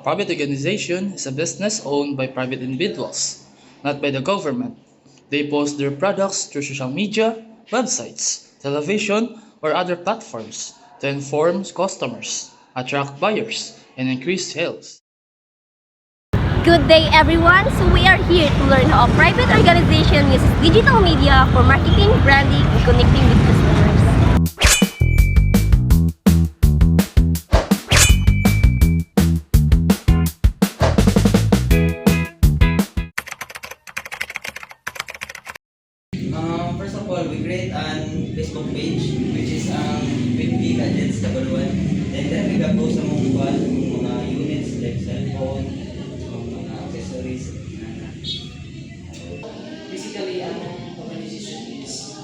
private organization is a business owned by private individuals, not by the government. They post their products through social media, websites, television, or other platforms to inform customers, attract buyers, and increase sales. Good day everyone! So we are here to learn how a private organization uses digital media for marketing, branding, and connecting with customers. First of all, we create an Facebook page which is with the gadgets double one. And then we got post sa mga units like cellphone, mga accessories. Basically, ang organization is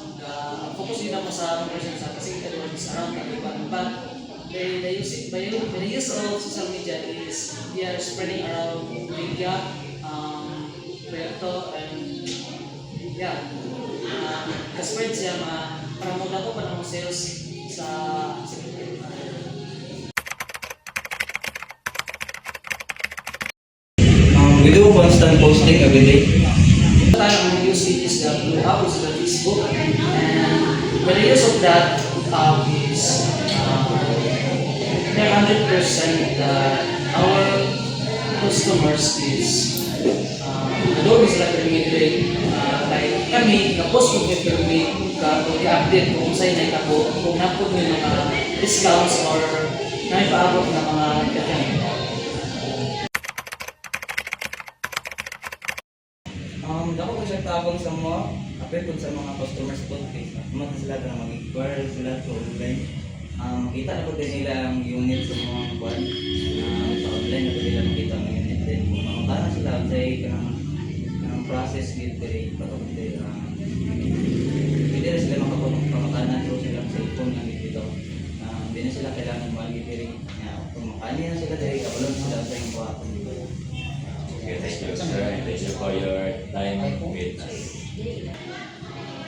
focus din ako sa conversion sa kasi is around Taliban. But the use of social media is they are spreading around media, proyekto, and yeah, ka-spread siya para mo dapat pa ng sales sa We do constant posting every day. Ang use it is the Blue App, is the Facebook, and the use of that app is 100% that our customers is although is like permitted like kami kapos kung may permit i-update kung sa'yo na itako kung napod may mga discounts or naipaabot na mga kanya. Dako ko siya tabang sa mga apel kung sa mga customers po. Mga sila na mag-inquire sila to online. Makita na po din nila ang unit sa mga kwan. Sa online na po nila makita ang unit. Then makakana sila sa kanang process dito rin. Pwede rin sila makakana through silang cellphone na dito. Hindi na sila kailangan mag-ibig rin. Kung makani na sila dahil kabalon sila sa yung buhaton dito. Okay, thank you, sir. Thank you for your time with us.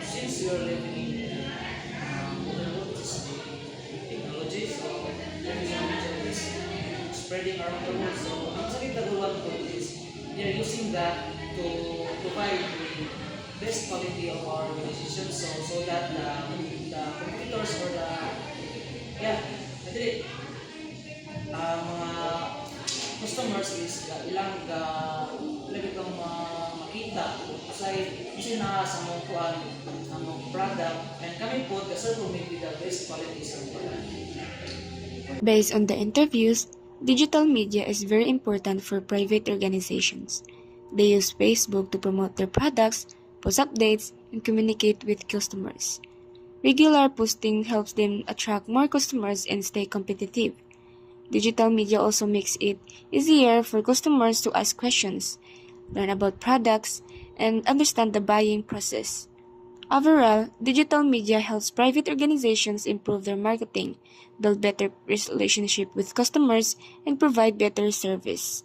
Since you are living in technology, so television media is spreading around the world. So ang sakit na gawan ko is they are using that to provide the best quality of our organization so that the competitors or mga customers is ilang labi kang makita kasi na sa mong kuan ang product and kami po kasi po maybe the best quality sa product. Based on the interviews, digital media is very important for private organizations. They use Facebook to promote their products, post updates, and communicate with customers. Regular posting helps them attract more customers and stay competitive. Digital media also makes it easier for customers to ask questions, learn about products, and understand the buying process. Overall, digital media helps private organizations improve their marketing, build better relationship with customers, and provide better service.